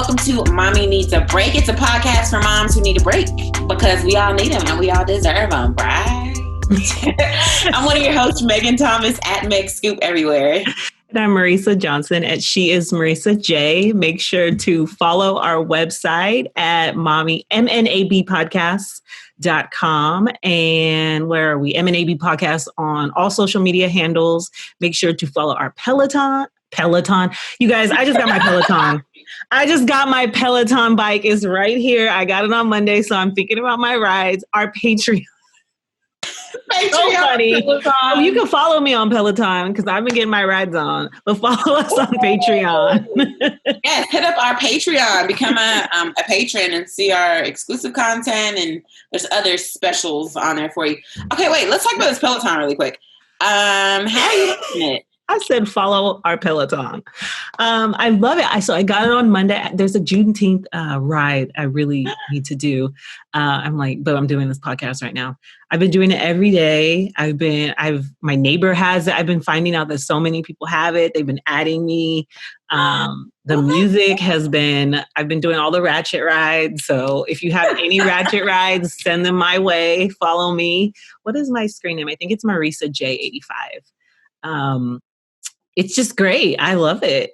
welcome to Mommy Needs a Break. It's a podcast for moms who need a break because we all need them and we all deserve them, right? I'm one of your hosts, Megan Thomas, at Meg Scoop everywhere. And I'm Marisa Johnson, and she is Marisa J. Make sure to follow our website at mnabpodcasts.com. And where are we? MNAB Podcasts on all social media handles. Make sure to follow our Peloton. You guys, I just got my Peloton. My Peloton bike is right here. I got it on Monday, so I'm thinking about my rides. Our Patreon. So funny. Oh, you can follow me on Peloton because I've been getting my rides on. But follow us on Patreon. Yes, hit up our Patreon. Become a patron and see our exclusive content. And there's other specials on there for you. Okay, wait. Let's talk about this Peloton really quick. How are you doing it? I said follow our Peloton. I love it. So I got it on Monday. There's a Juneteenth ride I really need to do. But I'm doing this podcast right now. I've been doing it every day. My neighbor has it. I've been finding out that so many people have it. They've been adding me. The music I've been doing all the ratchet rides. So if you have any ratchet rides, send them my way. Follow me. What is my screen name? I think it's Marisa J85. It's just great. I love it.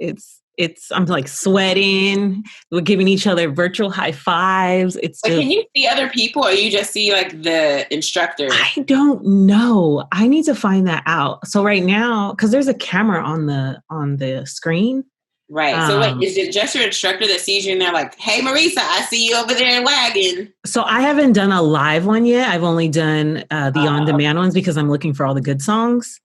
I'm like sweating. We're giving each other virtual high fives. Can you see other people or you just see like the instructor? I don't know. I need to find that out. So right now, because there's a camera on the screen. Right. So is it just your instructor that sees you and they're like, hey, Marisa, I see you over there lagging? So I haven't done a live one yet. I've only done the on-demand ones because I'm looking for all the good songs.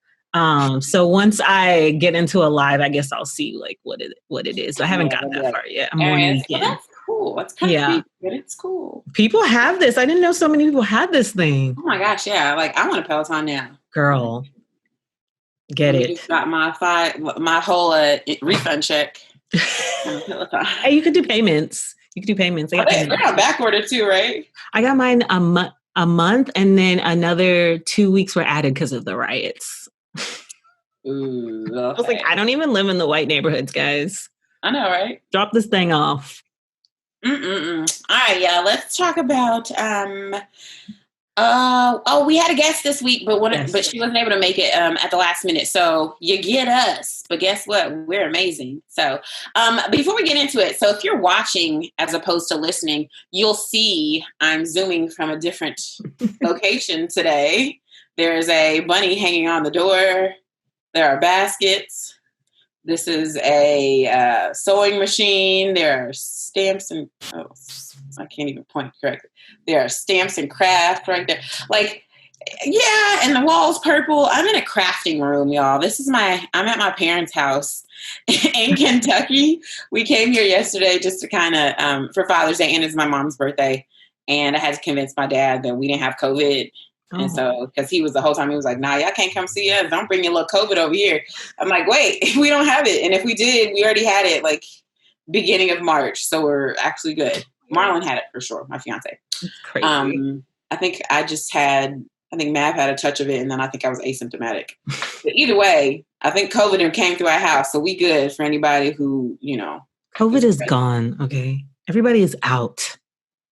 So once I get into a live, I guess I'll see like what it is. I haven't gotten that far yet. I'm on weekend. Well, that's cool. That's kind of creepy, but it's cool. People have this. I didn't know so many people had this thing. Oh my gosh, yeah. Like I want a Peloton now. Girl, get it. Just got my whole refund check. Hey, you could do payments. They're on back order too, right? I got mine a month, and then another 2 weeks were added because of the riots. Ooh, okay. I was like, I don't even live in the white neighborhoods, guys. I know, right? Drop this thing off. All right, yeah. Let's talk about. We had a guest this week, but she wasn't able to make it at the last minute. So you get us, but guess what? We're amazing. So before we get into it, so if you're watching as opposed to listening, you'll see I'm zooming from a different location today. There's a bunny hanging on the door. There are baskets. This is a sewing machine. There are stamps and I can't even point correctly. There are stamps and craft right there. Like, yeah, and the wall's purple. I'm in a crafting room, y'all. I'm at my parents' house in Kentucky. We came here yesterday just to kind of, for Father's Day, and it's my mom's birthday. And I had to convince my dad that we didn't have COVID. Oh. And so, because the whole time he was like, nah, y'all can't come see us. Don't bring your little COVID over here. I'm like, wait, we don't have it. And if we did, we already had it like beginning of March. So we're actually good. Marlon had it for sure, my fiance. That's crazy. I think Mav had a touch of it, and then I think I was asymptomatic. But either way, I think COVID came through our house, so we good for anybody who, COVID is gone, okay? Everybody is out.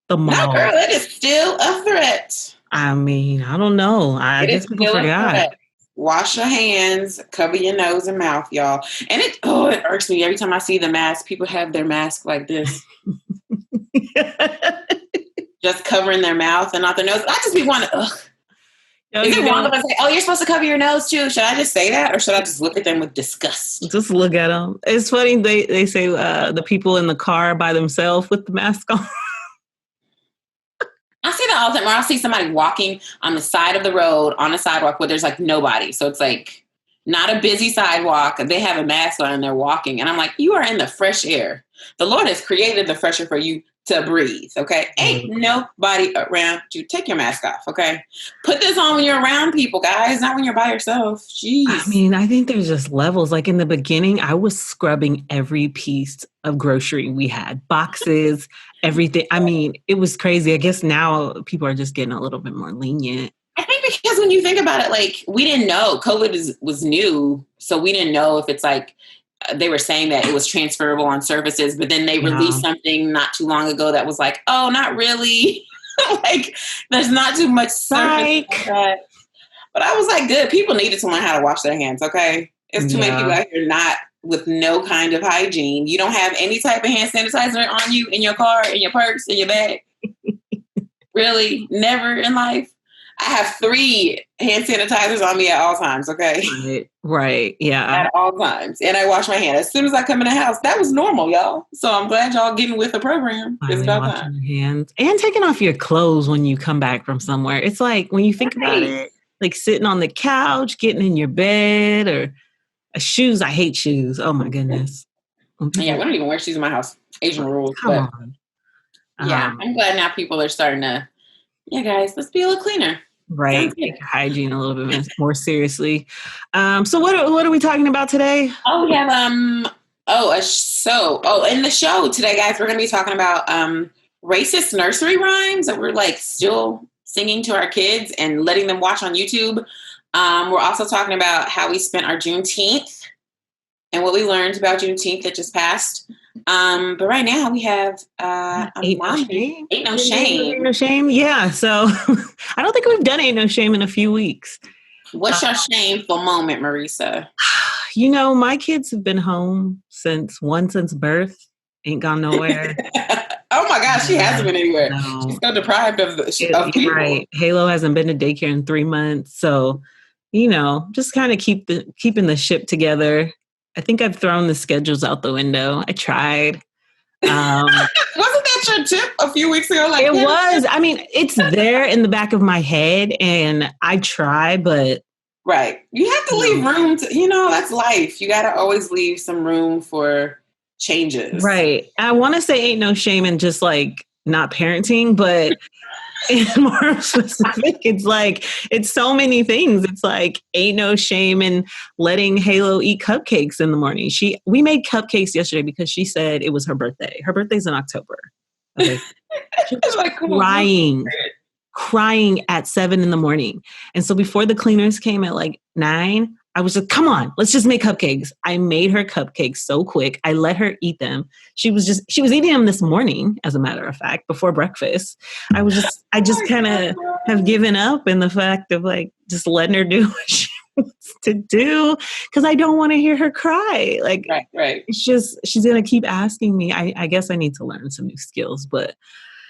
The mall. No, girl, it is still a threat. I mean, I don't know. I guess people forgot. Wash your hands, cover your nose and mouth, y'all. And it irks me every time I see the mask. People have their mask like this. Just covering their mouth and not their nose. I just be wanting to, Is it wrong if I say, you're supposed to cover your nose too? Should I just say that? Or should I just look at them with disgust? Just look at them. It's funny. They say the people in the car by themselves with the mask on. I see that all the time where I'll see somebody walking on the side of the road on a sidewalk where there's like nobody. So it's like not a busy sidewalk. They have a mask on and they're walking. And I'm like, you are in the fresh air. The Lord has created the fresh air for you to breathe, okay? Ain't nobody around you. Take your mask off, okay? Put this on when you're around people, guys, not when you're by yourself. Jeez. I mean, I think there's just levels. Like in the beginning, I was scrubbing every piece of grocery we had. Boxes, everything. I mean, it was crazy. I guess now people are just getting a little bit more lenient. I think because when you think about it, like, we didn't know. COVID was new, so we didn't know if it's like, they were saying that it was transferable on surfaces, but then they released something not too long ago that was like, oh, not really. Like, there's not too much surface like that. But I was like, good. People needed to learn how to wash their hands, okay? There's too many people out here not with no kind of hygiene. You don't have any type of hand sanitizer on you in your car, in your purse, in your bag. Really? Never in life? I have 3 hand sanitizers on me at all times, okay? Right. Yeah. At all times. And I wash my hands. As soon as I come in the house, that was normal, y'all. So I'm glad y'all getting with the program. It's about time. Your hands. And taking off your clothes when you come back from somewhere. It's like, when you think about it, like sitting on the couch, getting in your bed, or shoes. I hate shoes. Oh my goodness. Yeah, we don't even wear shoes in my house. Asian rules. Come on. Yeah, I'm glad now people are starting to, guys, let's be a little cleener. Right. Take your hygiene a little bit more seriously. So what are we talking about today? Oh, we have in the show today, guys, we're going to be talking about racist nursery rhymes that we're like still singing to our kids and letting them watch on YouTube. We're also talking about how we spent our Juneteenth and what we learned about Juneteenth that just passed. But right now we have Ain't No Shame. Yeah. So I don't think we've done Ain't No Shame in a few weeks. What's your shameful moment, Marisa? You know, my kids have been home since birth. Ain't gone nowhere. Oh my gosh, she hasn't been anywhere. No. She's so deprived of people. Right. Halo hasn't been to daycare in 3 months. So, you know, just kind of keeping the ship together. I think I've thrown the schedules out the window. I tried. Wasn't that your tip a few weeks ago? Like, it was. I mean, it's there in the back of my head, and I try, but... Right. You have to leave room to, that's life. You got to always leave some room for changes. Right. I want to say ain't no shame in just, like, not parenting, but... And more specific, it's so many things. It's like, ain't no shame in letting Halo eat cupcakes in the morning. We made cupcakes yesterday because she said it was her birthday. Her birthday's in October. Okay. She was like crying at 7 a.m. And so before the cleaners came at like 9, I was like, come on, let's just make cupcakes. I made her cupcakes so quick. I let her eat them. She was eating them this morning, as a matter of fact, before breakfast. I just kind of have given up in the fact of like just letting her do what she wants to do because I don't want to hear her cry. Like, right. It's just, she's going to keep asking me. I guess I need to learn some new skills, but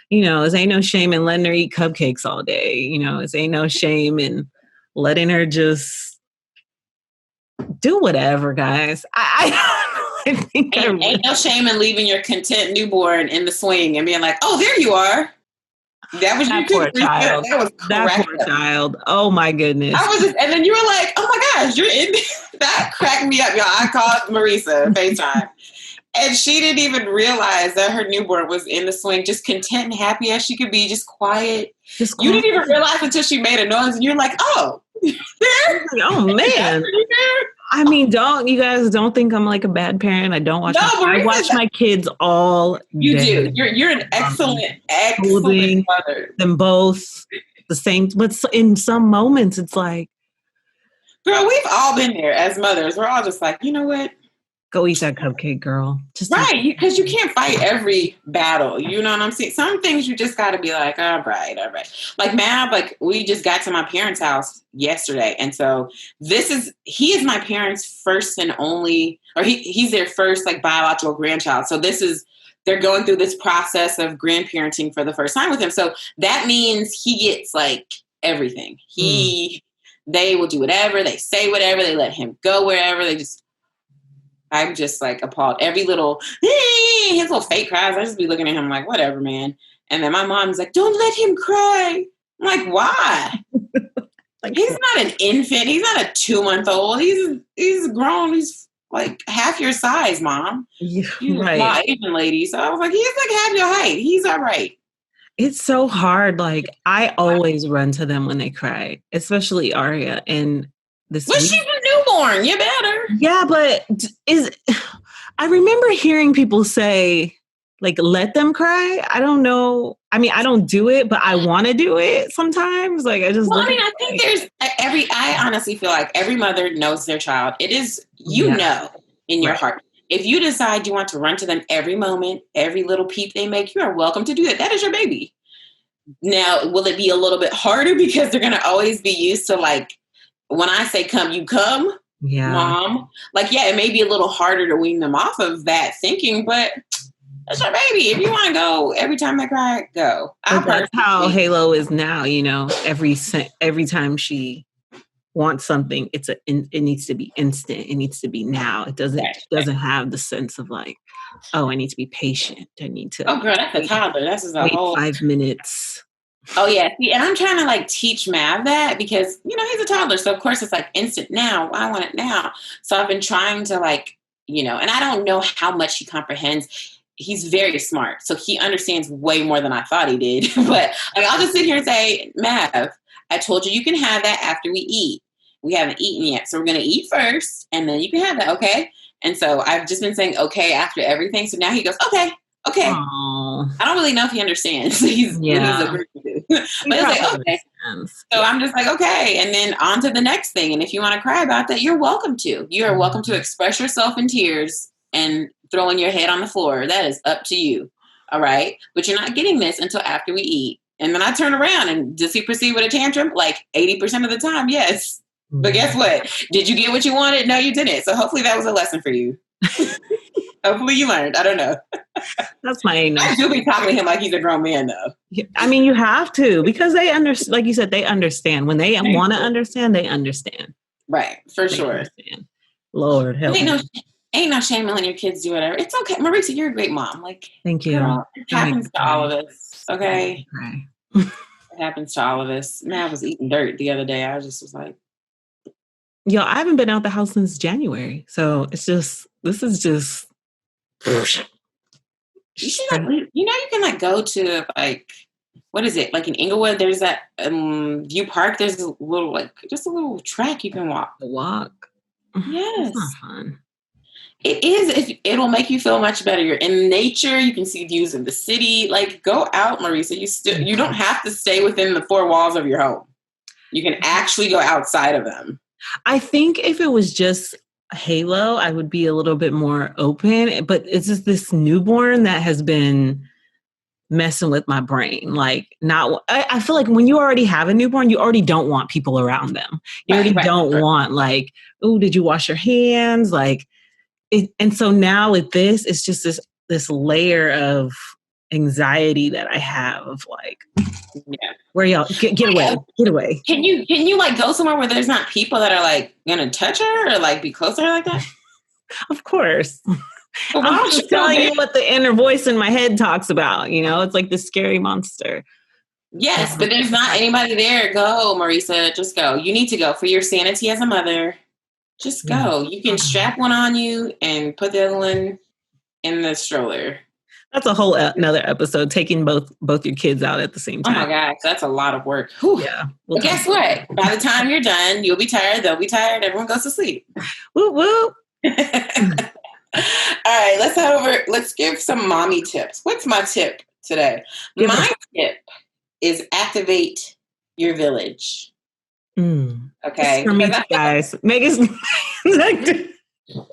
it ain't no shame in letting her eat cupcakes all day. It ain't no shame in letting her just do whatever, guys. I think ain't no shame in leaving your content newborn in the swing and being like, "Oh, there you are." That was that poor child. That poor child. Oh my goodness. And then you were like, "Oh my gosh, you're in." That cracked me up, y'all. I called Marisa FaceTime, and she didn't even realize that her newborn was in the swing, just content and happy as she could be, just quiet. You didn't even realize until she made a noise, and you're like, "Oh." Oh man. I mean, you guys don't think I'm like a bad parent. I don't watch I watch my kids all You day. do. You're an excellent mother. Them both the same, but in some moments it's like, girl, we've all been there as mothers. We're all just like, you know what? Go eat that cupcake, girl. Right, because you can't fight every battle. You know what I'm saying? Some things you just got to be like, all right. Like Mab, we just got to my parents' house yesterday, and so he is my parents' first and only, or he's their first like biological grandchild. So they're going through this process of grandparenting for the first time with him. So that means he gets like everything. They will do whatever, they say whatever, they let him go wherever. I'm just like appalled. Every little, his little fake cries, I just be looking at him like, whatever, man. And then my mom's like, don't let him cry. I'm like, why? He's not an infant. He's not a 2-month-old. He's grown. He's like half your size, Mom. Yeah, right. My Asian lady. So I was like, he's like half your height. He's all right. It's so hard. Like, I always run to them when they cry, especially Aria. And she's a newborn. You better. Yeah, but I remember hearing people say, like, let them cry. I don't know. I mean, I don't do it, but I want to do it sometimes. Like, I just. Well, I mean, I think I honestly feel like every mother knows their child. It is, know. in your heart. If you decide you want to run to them every moment, every little peep they make, you are welcome to do that. That is your baby. Now, will it be a little bit harder because they're going to always be used to, like, when I say come, you come, mom. Like, yeah, it may be a little harder to wean them off of that thinking, but that's your baby. If you want to go every time they cry, go. That's how Halo is now. You know, every time she wants something, it needs to be instant. It needs to be now. It doesn't have the sense of like, oh, I need to be patient. I need to. Oh, girl, that's a toddler. That's just a whole 5 minutes. Oh yeah, see, and I'm trying to like teach Mav that because he's a toddler, so of course it's like instant now. I want it now. So I've been trying to like and I don't know how much he comprehends. He's very smart, so he understands way more than I thought he did. But like, I'll just sit here and say, Mav, I told you can have that after we eat. We haven't eaten yet, so we're gonna eat first, and then you can have that, okay? And so I've just been saying okay after everything. So now he goes, okay. Aww. I don't really know if he understands. He's agreeing to. But he's like, okay. So I'm just like, okay. And then on to the next thing. And if you want to cry about that, you're welcome to. You are welcome to express yourself in tears and throwing your head on the floor. That is up to you. All right. But you're not getting this until after we eat. And then I turn around and does he proceed with a tantrum? Like 80% of the time, yes. But guess what? Did you get what you wanted? No, you didn't. So hopefully that was a lesson for you. Hopefully you learned. I don't know. That's my age. I do be talking to him like he's a grown man, though. I mean, you have to, because they understand. Like you said, they understand. When they want to understand, they understand. Right, for sure. Understand. Lord help me. Ain't no shame in letting your kids do whatever. It's okay, Marisa. You're a great mom. Like, thank you. Girl, it happens to all of us. Okay, it happens to all of us. Man, I was eating dirt the other day. I was like, yo, I haven't been out the house since January, so this is just. You can like go to like, what is it? Like in Inglewood, there's that View Park. There's a little track you can walk. Yes. It's not fun. It is. It'll make you feel much better. You're in nature. You can see views of the city. Like, go out, Marisa. You don't have to stay within the four walls of your home. You can actually go outside of them. I think if it was just Halo, I would be a little bit more open, but it's just this newborn that has been messing with my brain. Like, I feel like when you already have a newborn, you already don't want people around them. You already don't want like, oh, did you wash your hands? Like, and so now with this, it's just this layer of anxiety that I have of like, where y'all get away. Can you like go somewhere where there's not people that are like gonna touch her or like be close to her like that? Of course. I'm just telling you what the inner voice in my head talks about. It's like the scary monster. Yes, but there's not anybody there. Go, Marisa. Just go. You need to go for your sanity as a mother. Just go. You can strap one on you and put the other one in the stroller. That's a whole another episode, taking both your kids out at the same time. Oh my gosh, that's a lot of work. Whew. Yeah. But guess what? By the time you're done, you'll be tired. They'll be tired. Everyone goes to sleep. Woo woo. All right, let's head over. Let's give some mommy tips. What's my tip today? My tip is activate your village. Okay. For me, guys. Megan's this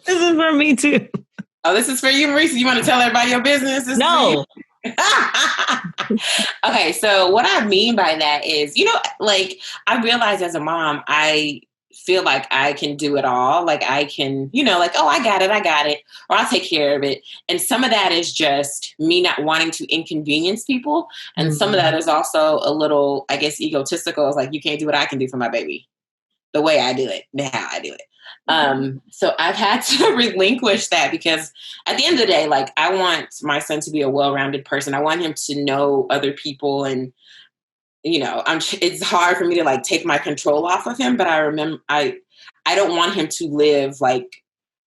is for me too. Oh, this is for you, Marisa. You want to tell everybody your business? No. Okay, so what I mean by that is, like I realize as a mom, I feel like I can do it all. Like I can, like, oh, I got it, or I'll take care of it. And some of that is just me not wanting to inconvenience people. And some of that is also a little, I guess, egotistical. It's like, you can't do what I can do for my baby the way I do it, how I do it. So I've had to relinquish that because at the end of the day, like I want my son to be a well-rounded person. I want him to know other people and, it's hard for me to like take my control off of him, but I remember I don't want him to live like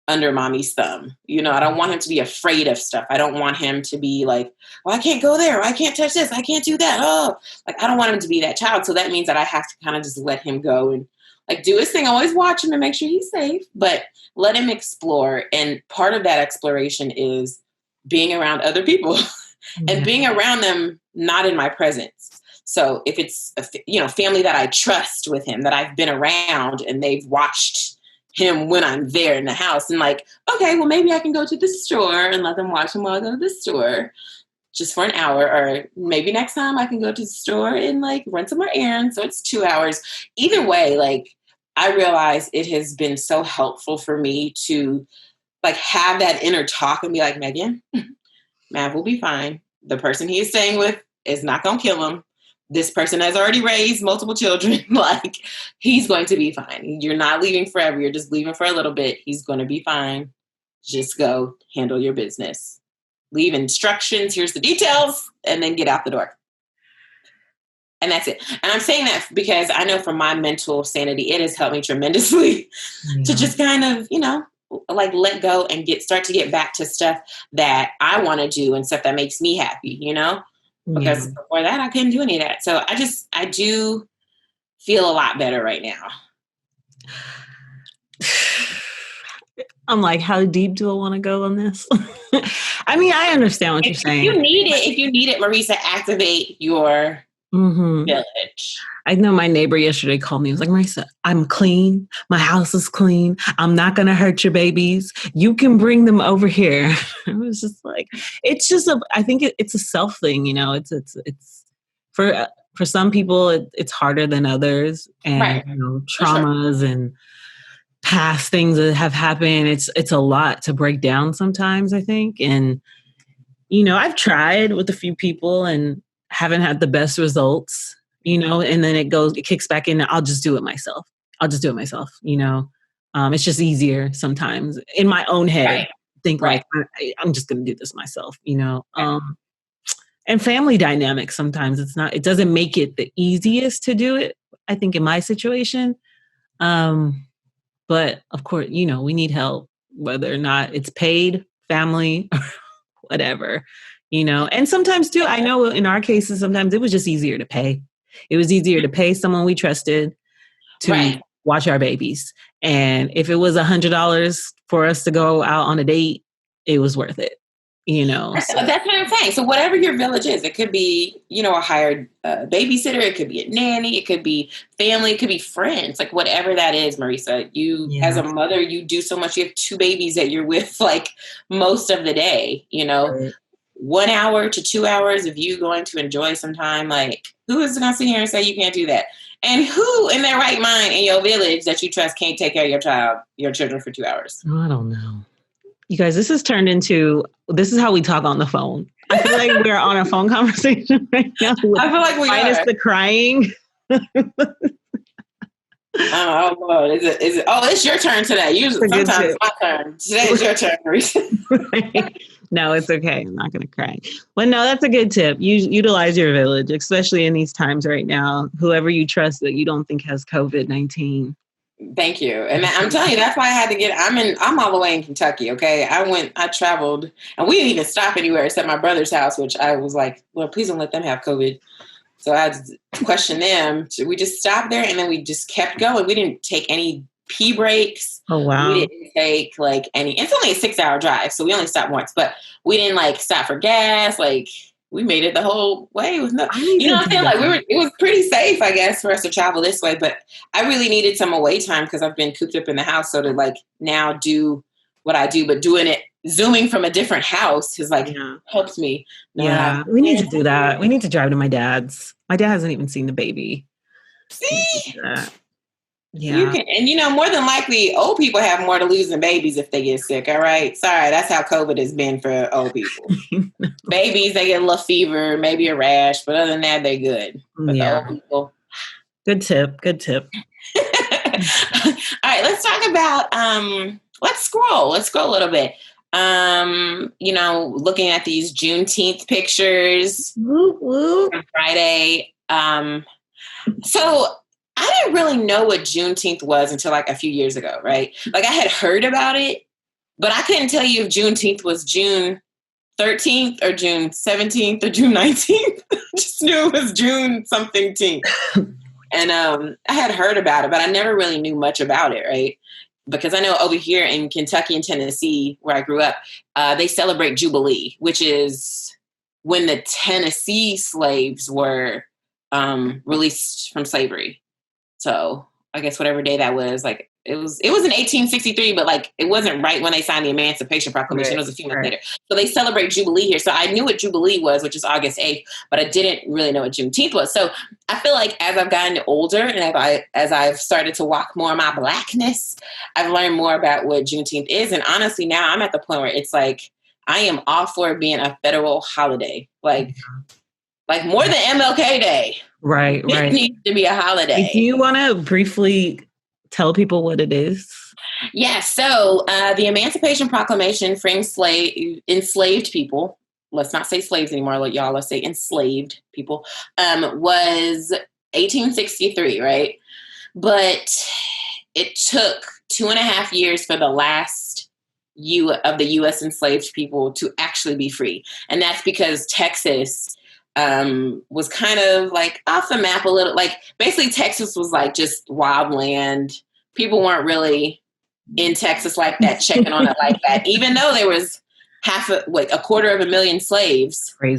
under mommy's thumb. I don't want him to be afraid of stuff. I don't want him to be like, well, I can't go there. I can't touch this. I can't do that. Oh, like I don't want him to be that child. So that means that I have to kind of just let him go and like do his thing. Always watch him and make sure he's safe, but let him explore. And part of that exploration is being around other people and being around them, not in my presence. So if it's, family that I trust with him, that I've been around and they've watched him when I'm there in the house. And like, okay, well, maybe I can go to the store and let them watch him while I go to the store just for an hour. Or maybe next time I can go to the store and like run some more errands. So it's 2 hours. Either way, like I realize it has been so helpful for me to like have that inner talk and be like, Megan, Mav will be fine. The person he is staying with is not going to kill him. This person has already raised multiple children. Like, he's going to be fine. You're not leaving forever. You're just leaving for a little bit. He's going to be fine. Just go handle your business. Leave instructions. Here's the details. And then get out the door. And that's it. And I'm saying that because I know for my mental sanity, it has helped me tremendously to just kind of, you know, like let go and start to get back to stuff that I want to do and stuff that makes me happy, you know? Because before that, I couldn't do any of that. So I do feel a lot better right now. I'm like, how deep do I want to go on this? I mean, I understand what you're saying. If you need it, Marisa, activate your village. I know my neighbor yesterday called me. He was like, Marisa, I'm clean. My house is clean. I'm not going to hurt your babies. You can bring them over here. It was just like, it's just I think it's a self thing, you know, it's for some people, it's harder than others, and you know, traumas and past things that have happened. It's a lot to break down sometimes, I think. And, you know, I've tried with a few people and haven't had the best results, you know, and then it kicks back in. I'll just do it myself. You know, it's just easier sometimes in my own head. Think like, I'm just going to do this myself, you know. And family dynamics, sometimes it doesn't make it the easiest to do it, I think, in my situation. But of course, you know, we need help, whether or not it's paid, family, or whatever, you know. And sometimes too, I know in our cases, sometimes it was just easier to pay. It was easier to pay someone we trusted to watch our babies. And if it was $100 for us to go out on a date, it was worth it. You know, so. That's what I'm saying. So whatever your village is, it could be, you know, a hired babysitter. It could be a nanny. It could be family. It could be friends. Like whatever that is, Marisa, you as a mother, you do so much. You have 2 babies that you're with like most of the day, you know, 1 hour to 2 hours of you going to enjoy some time. Like who is going to sit here and say you can't do that? And who in their right mind in your village that you trust can't take care of your children for 2 hours? I don't know. You guys, this is how we talk on the phone. I feel like we're on a phone conversation right now. I feel like we minus the crying. Oh Lord, is it? Oh, it's your turn today. Usually, sometimes it's my turn. Today is your turn, Marisa. No, it's okay. I'm not going to cry. But no, that's a good tip. Utilize your village, especially in these times right now. Whoever you trust that you don't think has COVID-19. Thank you. And I'm telling you, that's why I had to I'm all the way in Kentucky. Okay. I traveled and we didn't even stop anywhere except my brother's house, which I was like, well, please don't let them have COVID. So I had to question them. So we just stopped there and then we just kept going. We didn't take any pee breaks. Oh, wow. We didn't take like it's only a 6-hour drive. So we only stopped once, but we didn't like stop for gas. Like we made it the whole way with nothing. You know what I'm saying? Like it was pretty safe, I guess, for us to travel this way. But I really needed some away time because I've been cooped up in the house. So to like now do what I do, but doing it, zooming from a different house has like helped me. Yeah, we need to do that. We need to drive to my dad's. My dad hasn't even seen the baby. See? Yeah. You can, and you know, more than likely, old people have more to lose than babies if they get sick. All right. Sorry. That's how COVID has been for old people. Babies, they get a little fever, maybe a rash, but other than that, they're good. But the old people. Good tip. All right. Let's talk about, let's scroll a little bit. You know, looking at these Juneteenth pictures from Friday. So I didn't really know what Juneteenth was until like a few years ago, right? Like I had heard about it, but I couldn't tell you if Juneteenth was June 13th or June 17th or June 19th. I just knew it was June something teenth. And I had heard about it, but I never really knew much about it, right? Because I know over here in Kentucky and Tennessee, where I grew up, they celebrate Jubilee, which is when the Tennessee slaves were released from slavery. So I guess whatever day that was, like it was in 1863, but like it wasn't right when they signed the Emancipation Proclamation. It was a few months later. So they celebrate Jubilee here. So I knew what Jubilee was, which is August 8th, but I didn't really know what Juneteenth was. So I feel like as I've gotten older and as I've started to walk more in my Blackness, I've learned more about what Juneteenth is. And honestly, now I'm at the point where it's like I am all for it being a federal holiday, like more than MLK Day. Right. It needs to be a holiday. Do you want to briefly tell people what it is? Yeah, so the Emancipation Proclamation for enslaved people, let's not say slaves anymore, let's say enslaved people, was 1863, right? But it took 2.5 years for the last of the U.S. enslaved people to actually be free. And that's because Texas was kind of like off the map a little. Like basically Texas was like just wild land. People weren't really in Texas like that, checking on it like that, even though there was 250,000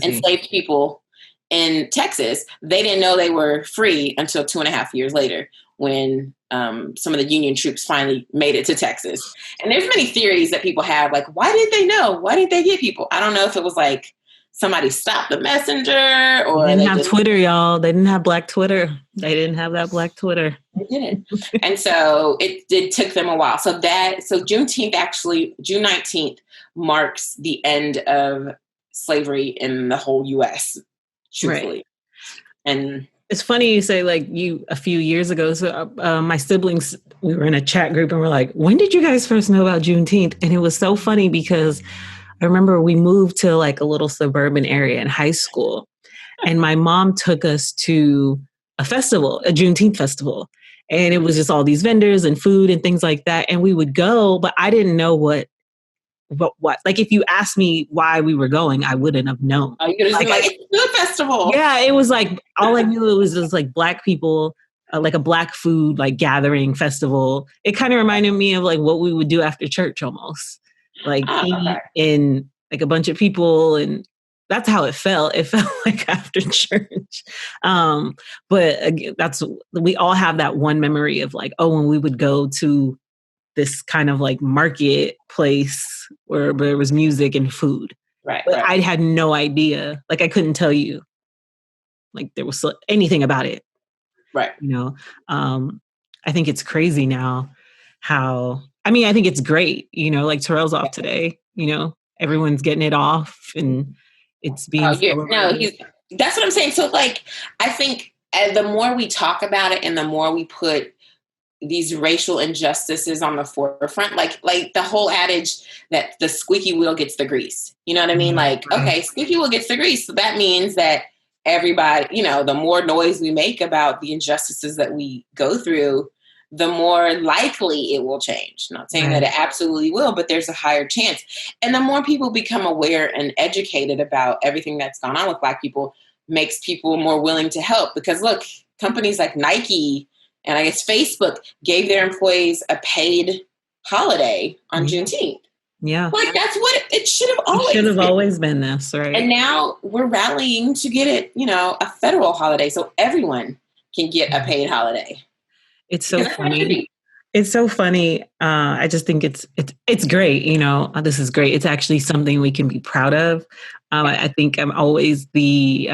enslaved people in Texas. They didn't know they were free until 2.5 years later when some of the Union troops finally made it to Texas. And there's many theories that people have, like, why did they know? Why didn't they get people? I don't know if it was like somebody stopped the messenger or they didn't have Twitter, y'all. They didn't have Black Twitter. They didn't have that Black Twitter. They didn't. And so it took them a while. So Juneteenth, actually, June 19th marks the end of slavery in the whole U.S., truthfully. Right. And it's funny you say a few years ago. So my siblings, we were in a chat group and we're like, when did you guys first know about Juneteenth? And it was so funny because I remember we moved to like a little suburban area in high school and my mom took us to a festival, a Juneteenth festival. And it was just all these vendors and food and things like that. And we would go, but I didn't know what, like if you asked me why we were going, I wouldn't have known. Oh, you're like it's a food festival. Yeah, it was like, all I knew it was just like Black people, like a Black food, like gathering festival. It kind of reminded me of like what we would do after church almost. Like eat and like a bunch of people, and that's how it felt. It felt like after church. But again, we all have that one memory of like, oh, when we would go to this kind of like market place where there was music and food. Right. But I had no idea. Like I couldn't tell you like there was anything about it. Right. You know, I think it's crazy now I think it's great, you know, like Terrell's off today, you know, everyone's getting it off and it's being that's what I'm saying. So like, I think the more we talk about it and the more we put these racial injustices on the forefront, like the whole adage that the squeaky wheel gets the grease, you know what I mean? Like, okay, squeaky wheel gets the grease. So that means that everybody, you know, the more noise we make about the injustices that we go through, the more likely it will change. Not saying that it absolutely will, but there's a higher chance. And the more people become aware and educated about everything that's gone on with Black people makes people more willing to help. Because look, companies like Nike and I guess Facebook gave their employees a paid holiday on Juneteenth. Yeah. Like that's what it should have always been. It should have always been this, right? And now we're rallying to get it, you know, a federal holiday so everyone can get a paid holiday. It's so funny. It's so funny. I just think it's great. You know, this is great. It's actually something we can be proud of. I think I'm always the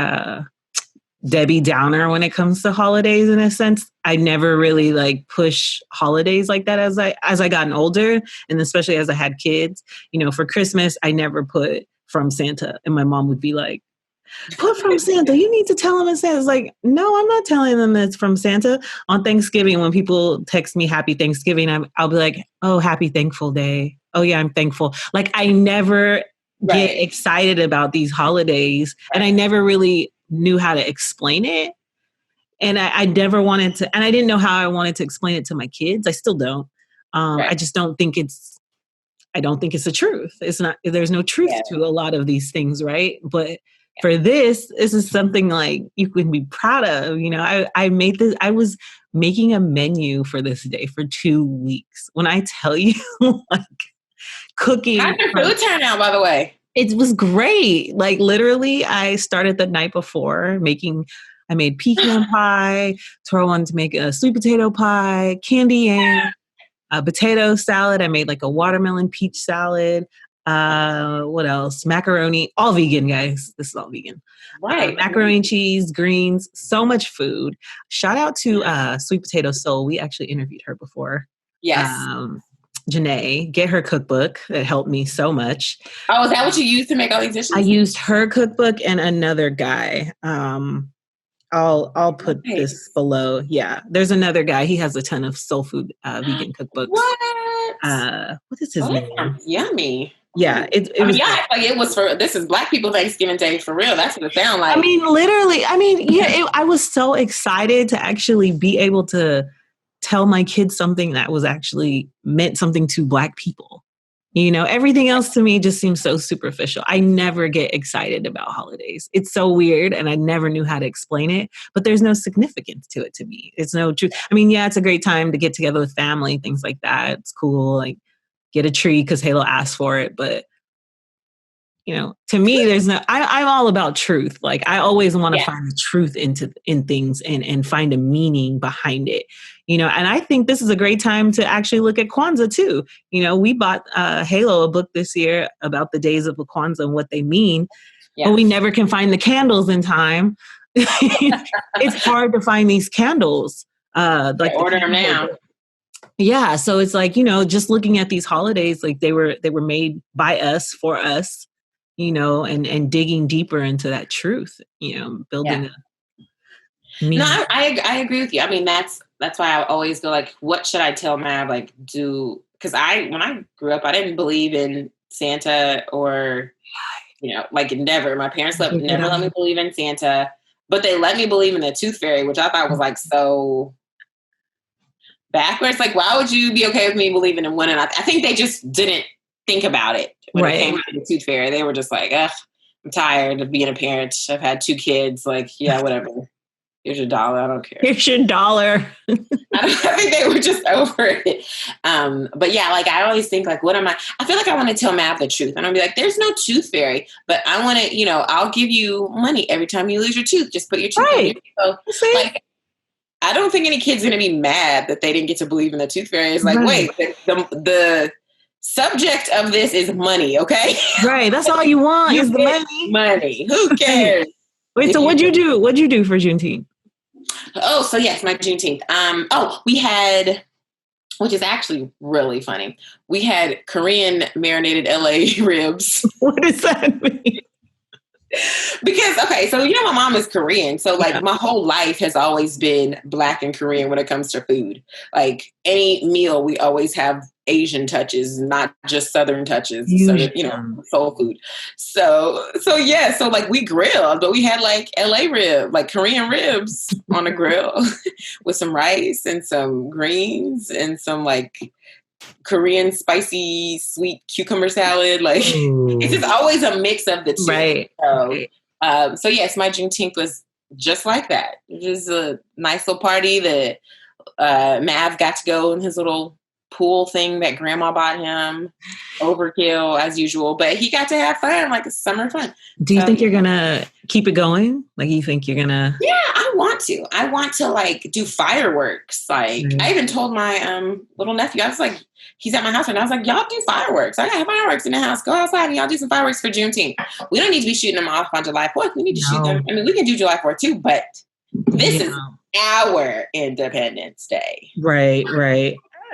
Debbie Downer when it comes to holidays. In a sense, I never really like push holidays like that as I gotten older, and especially as I had kids. You know, for Christmas, I never put from Santa, and my mom would be like, put from Santa. You need to tell them it's Santa. It's like, no, I'm not telling them it's from Santa. On Thanksgiving, when people text me Happy Thanksgiving, I'll be like, oh, Happy Thankful Day. Oh yeah, I'm thankful. Like I never get excited about these holidays, and I never really knew how to explain it. And I never wanted to, and I didn't know how I wanted to explain it to my kids. I still don't. I just don't think I don't think it's the truth. It's not, there's no truth to a lot of these things, right? But for this is something like you can be proud of. You know, I made this, I was making a menu for this day for 2 weeks. When I tell you, like cooking. How'd your food turn out, by the way? It was great. Like literally, I started the night before I made pecan pie. Toro wanted to make a sweet potato pie, candy yam. a potato salad. I made like a watermelon peach salad. What else? Macaroni, all vegan, guys. This is all vegan. Right. Macaroni and cheese, greens, so much food. Shout out to Sweet Potato Soul. We actually interviewed her before. Yes. Janae, get her cookbook. It helped me so much. Oh, is that what you used to make all these dishes? I used her cookbook and another guy. I'll put this below. Yeah, there's another guy. He has a ton of soul food vegan cookbooks. What is his name? Sounds yummy. Yeah, it was. Yeah, like it was for. This is Black People Thanksgiving Day for real. That's what it sounds like. I mean, literally. I mean, yeah. I was so excited to actually be able to tell my kids something that was actually meant something to Black people. You know, everything else to me just seems so superficial. I never get excited about holidays. It's so weird, and I never knew how to explain it, but there's no significance to it to me. It's no truth. I mean, yeah, it's a great time to get together with family, things like that. It's cool. Like, get a tree because Halo asked for it. But, you know, to me, there's no, I'm all about truth. Like, I always want to find the truth in things and find a meaning behind it. You know, and I think this is a great time to actually look at Kwanzaa too. You know, we bought Halo a book this year about the days of Kwanzaa and what they mean, but we never can find the candles in time. It's hard to find these candles. Like order them now. Yeah, so it's like, you know, just looking at these holidays, like they were made by us for us, you know, and digging deeper into that truth, you know, building a meaning. No, I agree with you. I mean, that's why I always go like, what should I tell Mav? Like, because when I grew up, I didn't believe in Santa or, you know, like never. My parents never let me believe in Santa, but they let me believe in the Tooth Fairy, which I thought was like so backwards. Like, why would you be okay with me believing in one? And I think they just didn't think about it when it came to the Tooth Fairy. They were just like, ugh, I'm tired of being a parent. I've had 2 kids. Like, yeah, whatever. Here's your $1. I don't care. Here's your $1. I think they were just over it. But yeah, like I always think like, what am I feel like I want to tell Mav the truth. And I'll be like, there's no Tooth Fairy, but I want to, you know, I'll give you money every time you lose your tooth. Just put your tooth in. So, like, I don't think any kid's going to be mad that they didn't get to believe in the Tooth Fairy. It's like, wait, the subject of this is money, okay? Right. That's all you want is the money. Money. Who cares? Wait, so what'd you do? What'd you do for Juneteenth? Oh, so yes, my Juneteenth. We had, which is actually really funny. We had Korean marinated LA ribs. What does that mean? Because, okay, so you know my mom is Korean. So like my whole life has always been Black and Korean when it comes to food. Like any meal, we always have Asian touches, not just Southern touches. So, you know, soul food. So yeah, so like we grilled, but we had like LA rib, like Korean ribs on a grill with some rice and some greens and some like Korean spicy sweet cucumber salad. Like it's just always a mix of the two. Right. So yes, my Juneteenth was just like that. It was a nice little party that Mav got to go in his little pool thing that grandma bought him. Overkill as usual, but he got to have fun, like summer fun. Do you think you're gonna keep it going? Like, you think you're gonna? Yeah, I want to like do fireworks. Like I even told my little nephew, I was like, he's at my house and I was like, y'all do fireworks. I got fireworks in the house. Go outside and y'all do some fireworks for Juneteenth. We don't need to be shooting them off on July 4th. We need to shoot them. I mean, we can do July 4th too, but this is our Independence Day. Right.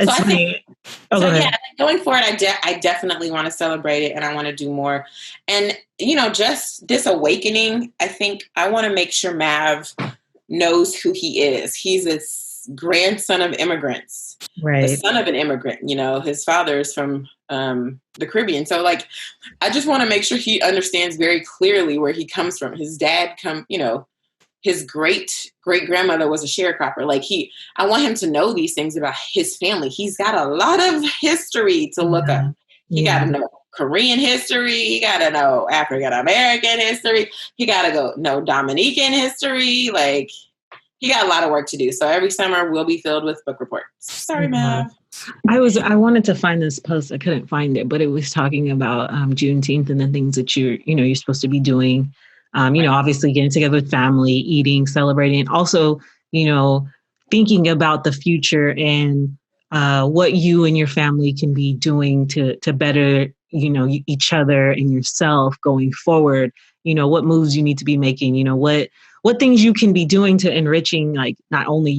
So I think, going forward, I definitely want to celebrate it and I want to do more. And, you know, just this awakening, I think I want to make sure Mav knows who he is. He's a grandson of immigrants, the son of an immigrant. You know, his father is from the Caribbean. So, like, I just want to make sure he understands very clearly where he comes from. His dad his great-great-grandmother was a sharecropper. Like I want him to know these things about his family. He's got a lot of history to look up. He got to know Korean history. He got to know African-American history. He got to know Dominican history. Like, he got a lot of work to do. So every summer we'll be filled with book reports. Sorry, Mav. I wanted to find this post. I couldn't find it, but it was talking about Juneteenth and the things that you're supposed to be doing. Obviously getting together with family, eating, celebrating, also, thinking about the future and what you and your family can be doing to better, each other and yourself going forward. What moves you need to be making. What things you can be doing to enriching, like not only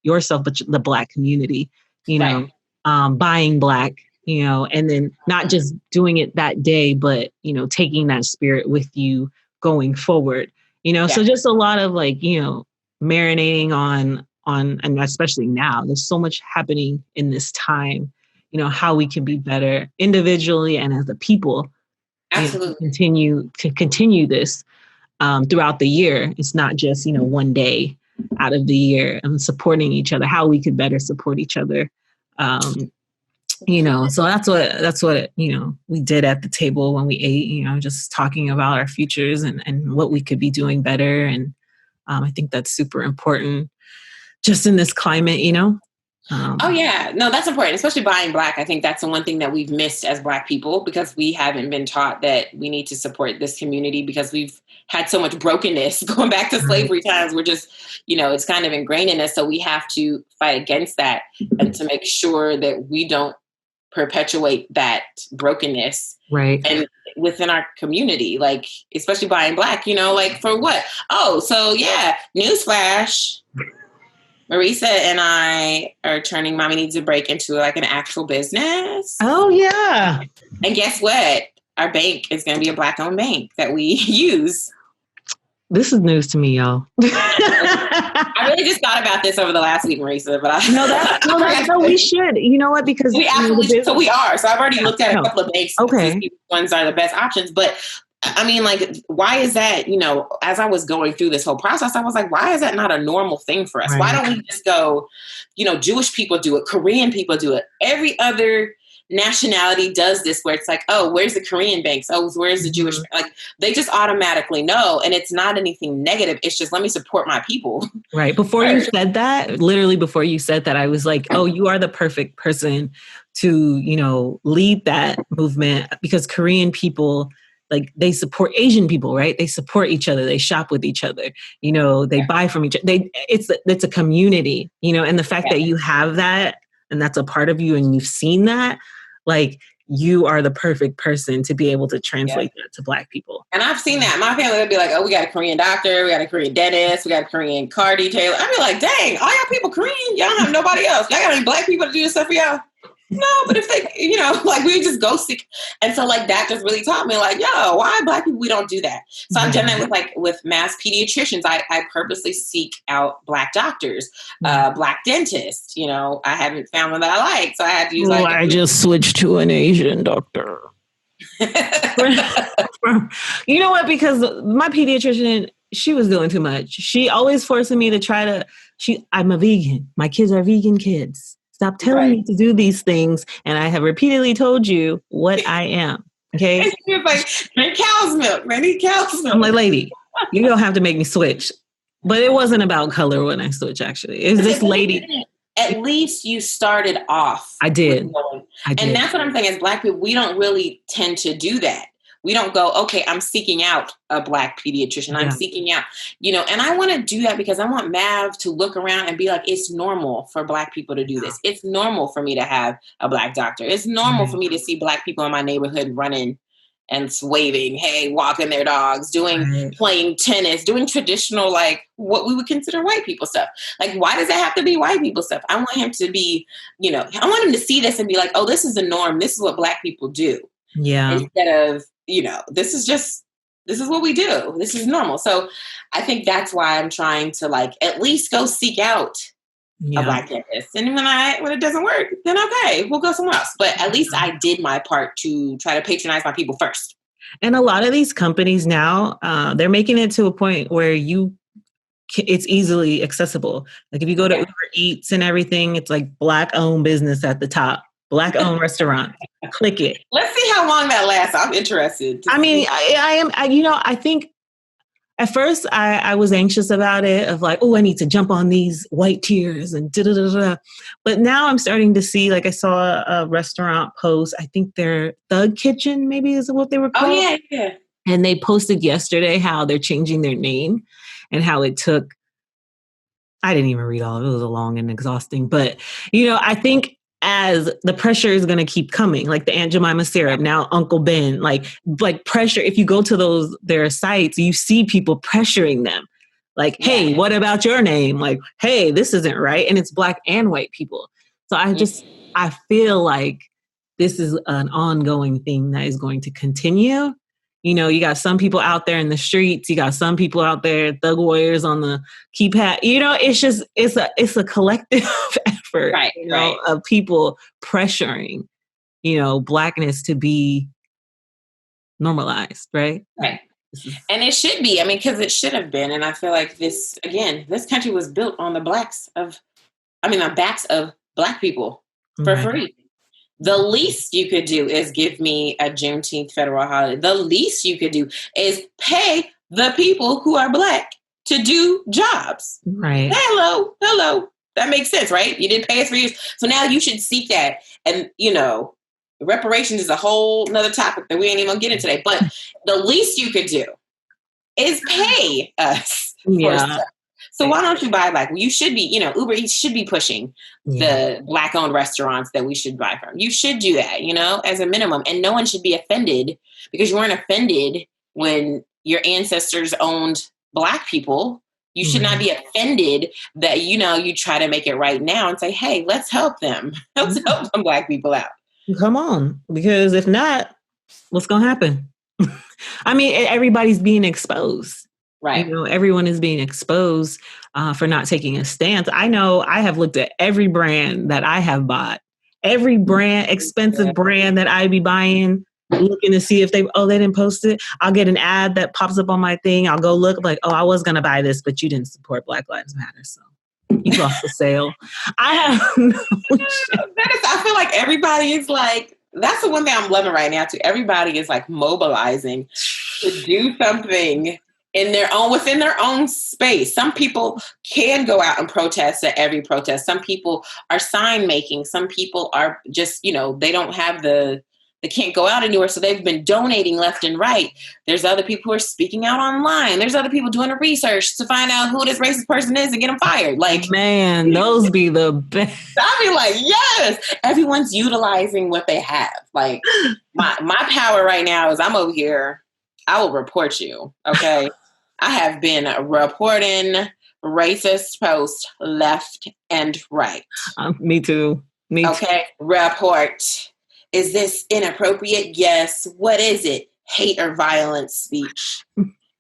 yourself but the Black community. Right. Buying Black. And then not just doing it that day, but taking that spirit with you going forward. So just a lot of like marinating on and especially now there's so much happening in this time, how we can be better individually and as a people. Absolutely. To continue this throughout the year. It's not just one day out of the year, and supporting each other, how we could better support each other. So that's what we did at the table when we ate, just talking about our futures and what we could be doing better. And I think that's super important just in this climate. Oh yeah, no, that's important, especially buying Black. I think that's the one thing that we've missed as Black people, because we haven't been taught that we need to support this community, because we've had so much brokenness going back to slavery times. We're just, it's kind of ingrained in us. So we have to fight against that and to make sure that we don't perpetuate that brokenness. Right. And within our community, like, especially buying Black, like for what? Oh, so yeah, newsflash. Marisa and I are turning Mommy Needs a Break into like an actual business. Oh, yeah. And guess what? Our bank is going to be a Black-owned bank that we use. This is news to me, y'all. I really just thought about this over the last week, Marisa, but we should. You know what? Because we absolutely, so we are. So I've already looked at a couple of banks. Okay. To see which ones are the best options, but I mean, like, why is that, as I was going through this whole process, I was like, why is that not a normal thing for us? Right. Why don't we just go, Jewish people do it, Korean people do it. Every other nationality does this, where it's like, oh, where's the Korean banks? Oh, where's the Jewish? Like, they just automatically know. And it's not anything negative. It's just, let me support my people. Right. Before you said that, literally before you said that, I was like, oh, you are the perfect person to, lead that movement, because Korean people, like, they support Asian people, right? They support each other. They shop with each other. They buy from each other. It's a community, and the fact that you have that and that's a part of you and you've seen that, like, you are the perfect person to be able to translate that to Black people. And I've seen that. My family would be like, oh, we got a Korean doctor, we got a Korean dentist, we got a Korean car detailer. I'd be like, dang, all y'all people Korean? Y'all don't have nobody else. Y'all got any Black people to do this stuff for y'all? No, but if they, like, we just go seek. And so, like, that just really taught me, like, yo, why Black people, we don't do that. So I've done that with mass pediatricians. I purposely seek out Black doctors, Black dentists. I haven't found one that I like. So I had to use I just switched to an Asian doctor. You know what? Because my pediatrician, she was doing too much. She always forcing me to I'm a vegan. My kids are vegan kids. Stop telling me to do these things. And I have repeatedly told you what I am. Okay. And she was like, drink cow's milk. I need cow's milk. I'm like, lady, you don't have to make me switch. But it wasn't about color when I switched, actually. It was this lady. At least you started off. I did. And that's what I'm saying. As Black people, we don't really tend to do that. We don't go, okay, I'm seeking out a Black pediatrician. I'm seeking out, and I want to do that because I want Mav to look around and be like, it's normal for Black people to do this. It's normal for me to have a Black doctor. It's normal for me to see Black people in my neighborhood running and waving, hey, walking their dogs, playing tennis, doing traditional, like, what we would consider white people stuff. Like, why does that have to be white people stuff? I want him to be, I want him to see this and be like, oh, this is the norm. This is what Black people do. Yeah. Instead of, this is what we do. This is normal. So I think that's why I'm trying to, like, at least go seek out a Black dentist. And when it doesn't work, then okay, we'll go somewhere else. But at least I did my part to try to patronize my people first. And a lot of these companies now, they're making it to a point where it's easily accessible. Like, if you go to Uber Eats and everything, it's like Black-owned business at the top. Black-owned restaurant. Click it. Let's see how long that lasts. I'm interested. I mean, I think at first I was anxious about it, of like, oh, I need to jump on these white tiers and da-da-da-da. But now I'm starting to see, like, I saw a restaurant post. I think they're Thug Kitchen, maybe is what they were called. Oh, yeah. And they posted yesterday how they're changing their name and how it took, I didn't even read all of it. It was long and exhausting. But, I think as the pressure is going to keep coming, like the Aunt Jemima syrup, now Uncle Ben, like pressure. If you go to their sites, you see people pressuring them. Like, hey, what about your name? Like, hey, this isn't right. And it's Black and white people. So I feel like this is an ongoing thing that is going to continue. You know, you got some people out there in the streets. You got some people out there, thug warriors on the keypad. You know, it's a collective effort, of people pressuring, Blackness to be normalized, right? Right. And it should be. I mean, because it should have been. And I feel like this country was built on the backs of Black people for free. The least you could do is give me a Juneteenth federal holiday. The least you could do is pay the people who are Black to do jobs. Right. Hello. That makes sense, right? You didn't pay us for years. So now you should seek that. And, reparations is a whole nother topic that we ain't even gonna get into today. But the least you could do is pay us for stuff. So why don't you buy Black? You should be, Uber Eats should be pushing the Black-owned restaurants that we should buy from. You should do that, as a minimum. And no one should be offended because you weren't offended when your ancestors owned Black people. You should not be offended that, you try to make it right now and say, hey, let's help them. Let's help some Black people out. Come on. Because if not, what's going to happen? I mean, everybody's being exposed. Right. Everyone is being exposed for not taking a stance. I know I have looked at every brand that I have bought, every brand, expensive brand that I be buying, looking to see if they didn't post it. I'll get an ad that pops up on my thing. I'll go look like, I was going to buy this, but you didn't support Black Lives Matter. So you lost the sale. I have no I feel like everybody is like, that's the one thing I'm loving right now too. Everybody is like mobilizing to do something within their own space. Some people can go out and protest at every protest. Some people are sign making. Some people are just, they don't have they can't go out anywhere. So they've been donating left and right. There's other people who are speaking out online. There's other people doing the research to find out who this racist person is and get them fired. Like, man, those be the best. I'll be like, yes, everyone's utilizing what they have. Like my power right now is I'm over here. I will report you. Okay. I have been reporting racist posts left and right. Me too. Okay. Report. Is this inappropriate? Yes. What is it? Hate or violent speech.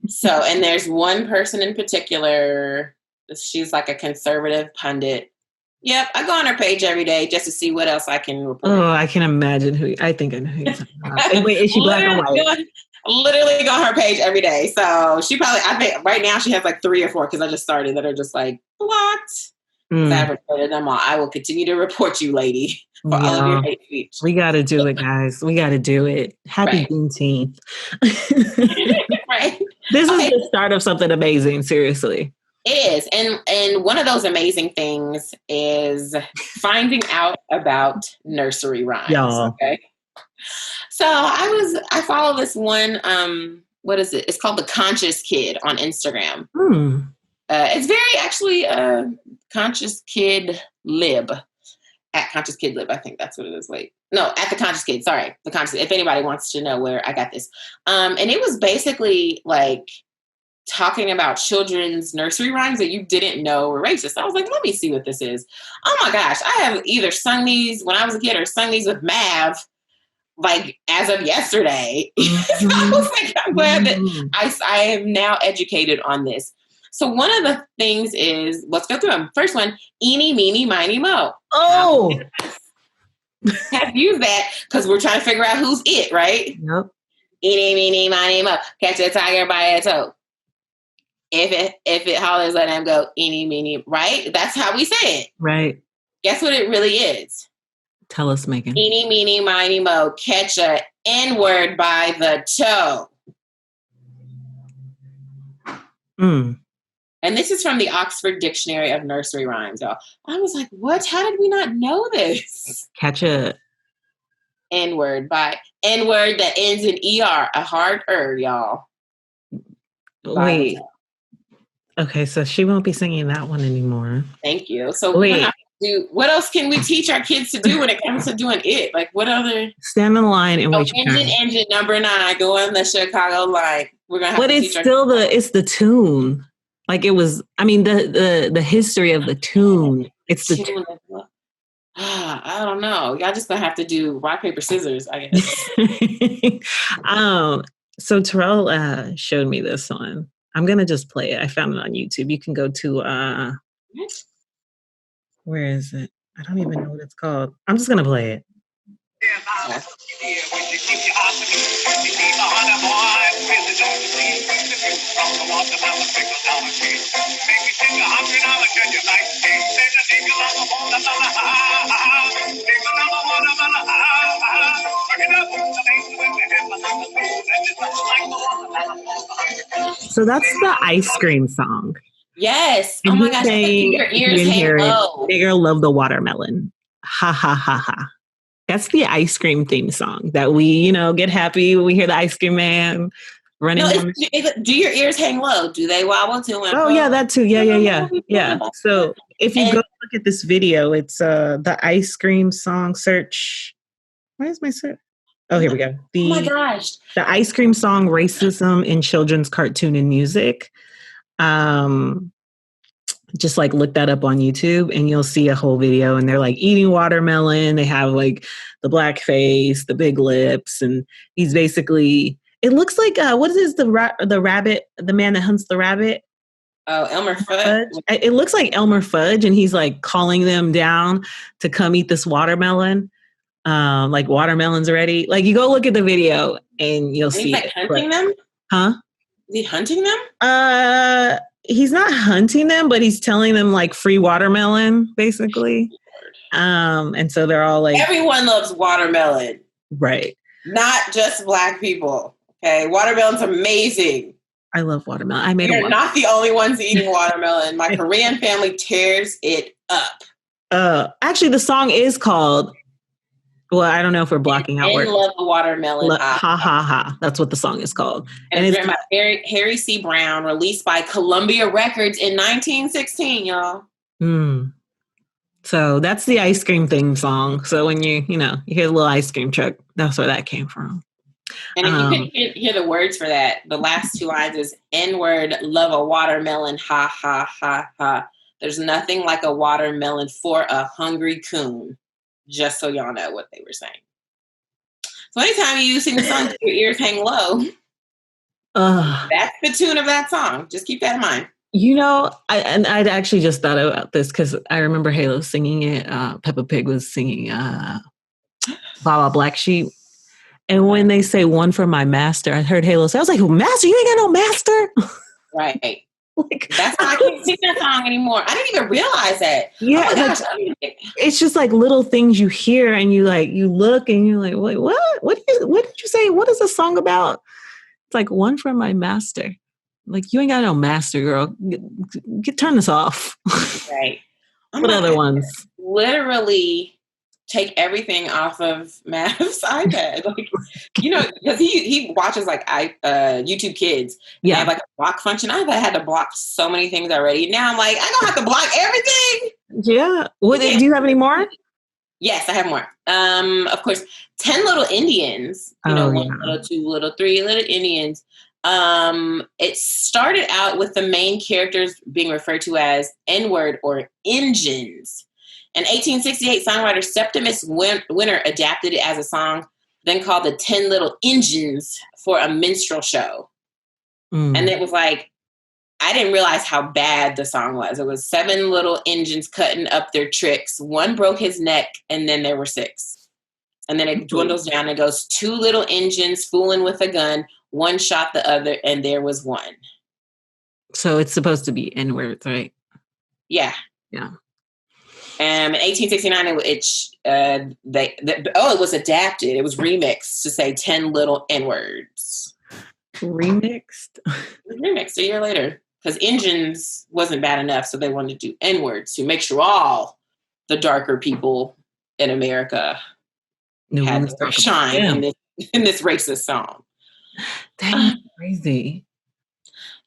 So, and there's one person in particular. She's like a conservative pundit. Yep. I go on her page every day just to see what else I can report. Oh, I can imagine I think I know who you're talking about. Wait, is she Black or white? Literally go on her page every day. So I think right now she has like 3 or 4 because I just started that are just like blocked. I've reported them all. I will continue to report you, lady, for all of your hate speech. We got to do it, guys. We got to do it. Happy Juneteenth. Right. This is the start of something amazing, seriously. It is. And one of those amazing things is finding out about nursery rhymes. Y'all. Okay. So I follow this one, what is it? It's called The Conscious Kid on Instagram. It's very actually Conscious Kid Lib. At Conscious Kid Lib, I think that's what it is. Wait. No, at The Conscious Kid. Sorry. The Conscious, if anybody wants to know where I got this. And it was basically like talking about children's nursery rhymes that you didn't know were racist. I was like, let me see what this is. Oh my gosh. I have either sung these when I was a kid or sung these with Mav, like as of yesterday. So I was like, I'm glad that I am now educated on this. So one of the things is, let's go through them. First one, Eeny, Meeny, Miny, Mo. Oh! Have used that because we're trying to figure out who's it, right? Yep. Eeny, Meeny, Miny, Mo. Catch a tiger by a toe. If it hollers, let him go. Eeny, Meeny, right? That's how we say it. Right. Guess what it really is? Tell us, Megan. Eeny, Meeny, Miny, Mo. Catch a N-word by the toe. And this is from the Oxford Dictionary of Nursery Rhymes, y'all. I was like, what? How did we not know this? Catch a N-word by N-word that ends in ER, a hard y'all. Wait. Okay, so she won't be singing that one anymore. Thank you. So wait. do? What else can we teach our kids to do when it comes to doing it? Like, what other? Stand in line and wait your turn. Engine number 9, go on the Chicago line. We're gonna have but to it's teach still it's the tune. Like it was. I mean, the history of the tune. It's the tune. I don't know. Y'all just gonna have to do rock, paper, scissors, I guess. So Terrell showed me this one. I'm gonna just play it. I found it on YouTube. You can go to where is it? I don't even know what it's called. I'm just gonna play it. So that's the ice cream song. Yes. And oh my gosh. Saying, your ears hang low. They're gonna love the watermelon. Ha ha ha ha. That's the ice cream theme song that we, get happy when we hear the ice cream man running. No, do your ears hang low? Do they wobble too? Oh yeah, that too. Yeah. So if you go look at this video, it's the ice cream song search. Why is my search? Oh, here we go. Oh my gosh. The ice cream song Racism in Children's Cartoon and Music. Just like look that up on YouTube and you'll see a whole video and they're like eating watermelon. They have like the black face, the big lips. And he's basically, it looks like, what is the rabbit, the man that hunts the rabbit? Oh, Elmer Fudd. It looks like Elmer Fudd and he's like calling them down to come eat this watermelon. Like watermelons already. Like you go look at the video and you'll see. He's like hunting them? Huh? Is he hunting them? He's not hunting them, but he's telling them like free watermelon, basically. And so they're all like, everyone loves watermelon, right? Not just Black people. Okay, watermelon's amazing. I love watermelon. You're not the only ones eating watermelon. My Korean family tears it up. Actually, the song is called. Well, I don't know if we're blocking out words. Love the watermelon. Ha ha ha. That's what the song is called. And it's written by Harry C. Brown, released by Columbia Records in 1916, y'all. So that's the ice cream theme song. So when you hear the little ice cream truck, that's where that came from. And if you couldn't hear the words for that, the last 2 lines is N-word, love a watermelon, ha ha ha ha. There's nothing like a watermelon for a hungry coon. Just so y'all know what they were saying. So anytime you sing the song, your ears hang low. That's the tune of that song. Just keep that in mind. I'd actually just thought about this because I remember Halo singing it. Peppa Pig was singing Baba Black Sheep. And when they say one for my master, I heard Halo say, I was like, master? You ain't got no master? Right. That's why I can't sing that song anymore. I didn't even realize that. Yeah, oh gosh, it's just like little things you hear and you look and you're like, wait, what? What did you say? What is the song about? It's like one from my master. Like you ain't got no master, girl. Turn this off. Right. What other ones? Literally take everything off of Mav's iPad. Because he watches YouTube Kids. Yeah. They have like a block function. I had to block so many things already. Now I'm like, I don't have to block everything. Yeah. Do you have any more? Yes, I have more. Of course, 10 Little Indians. 1 little, 2 little, 3 little Indians. It started out with the main characters being referred to as N-word or Injuns. In 1868, songwriter Septimus Winter adapted it as a song, then called the 10 Little Injuns for a minstrel show. And it was like, I didn't realize how bad the song was. It was 7 little Injuns cutting up their tricks. 1 broke his neck, and then there were 6. And then it dwindles down and goes 2 little Injuns fooling with a gun. 1 shot the other, and there was 1. So it's supposed to be N-words, right? Yeah. Yeah. In 1869, it was adapted. It was remixed to say 10 little N-words. Remixed? Remixed a year later. Because Injuns wasn't bad enough, so they wanted to do N-words to make sure all the darker people in America had their shine in this racist song. That's crazy.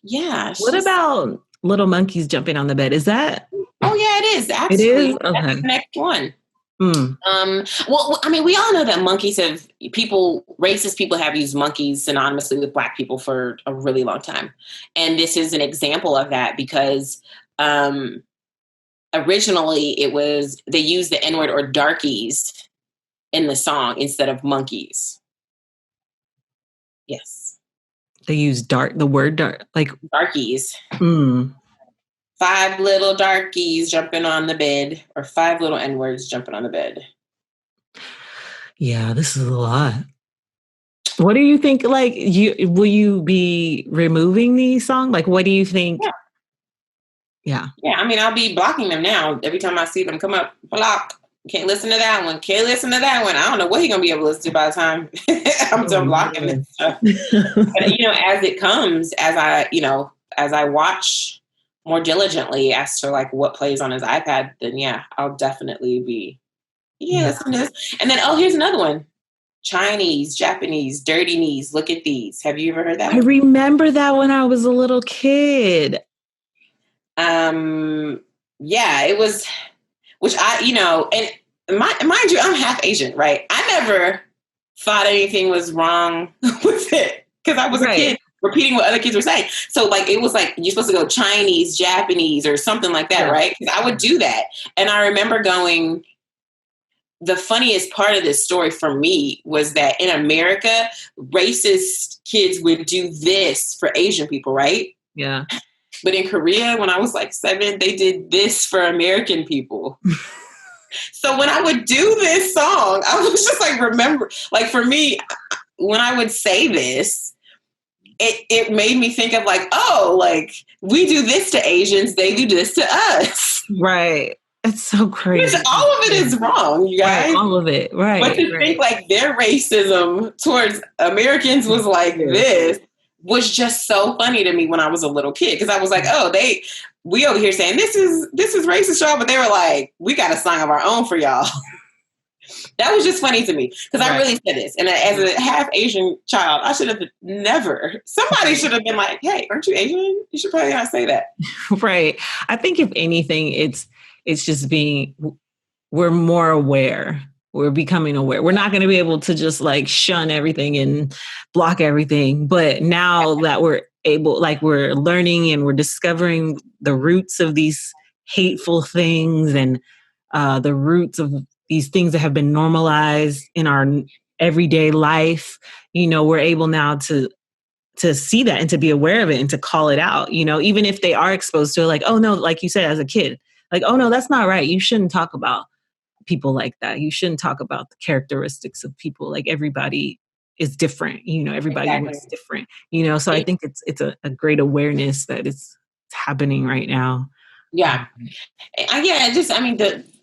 Yeah. What about Little monkeys jumping on the bed. Is that? Oh yeah, it is. It is? Actually, Okay. that's the next one. Mm. Well, I mean, we all know that racist people have used monkeys synonymously with Black people for a really long time. And this is an example of that because originally they used the N-word or darkies in the song instead of monkeys. Yes. They use the word dark, like darkies. Mm. 5 little darkies jumping on the bed, or 5 little N-words jumping on the bed. Yeah, this is a lot. What do you think? Like, will you be removing these songs? Like, what do you think? Yeah. I mean, I'll be blocking them now. Every time I see them come up, block. Can't listen to that one. Can't listen to that one. I don't know what he's gonna be able to listen to by the time I'm done blocking it. But, as it comes, as I watch more diligently as to like what plays on his iPad, then I'll definitely be listen to this. And then here's another one. Chinese, Japanese, dirty knees, look at these. Have you ever heard that one? I remember that when I was a little kid. It was, which and mind you, I'm half Asian, right? I never thought anything was wrong with it because I was a kid repeating what other kids were saying. So like, it was like, you're supposed to go Chinese, Japanese, or something like that, right? Because I would do that. And I remember going, the funniest part of this story for me was that in America, racist kids would do this for Asian people, right? Yeah. But in Korea, when I was like 7, they did this for American people. So when I would do this song, I was just like, remember, like for me, when I would say this, it made me think of like, oh, like we do this to Asians, they do this to us. Right. It's so crazy. Because all of it is wrong, you guys. Right, all of it, right. But to think like their racism towards Americans was like this was just so funny to me when I was a little kid. Because I was like, oh, we over here saying this is racist, y'all. But they were like, we got a song of our own for y'all. That was just funny to me. Because I really said this. And as a half Asian child, I should have never. Somebody should have been like, hey, aren't you Asian? You should probably not say that. Right. I think if anything, it's just we're more aware. We're becoming aware. We're not going to be able to just like shun everything and block everything. But now that we're able, like we're learning and we're discovering the roots of these hateful things and the roots of these things that have been normalized in our everyday life, we're able now to see that and to be aware of it and to call it out, even if they are exposed to it, like, oh no, like you said, as a kid, like, oh no, that's not right. You shouldn't talk about people like that. You shouldn't talk about the characteristics of people. Like everybody is different, everybody is different, so I think it's a great awareness that it's happening right now. Yeah.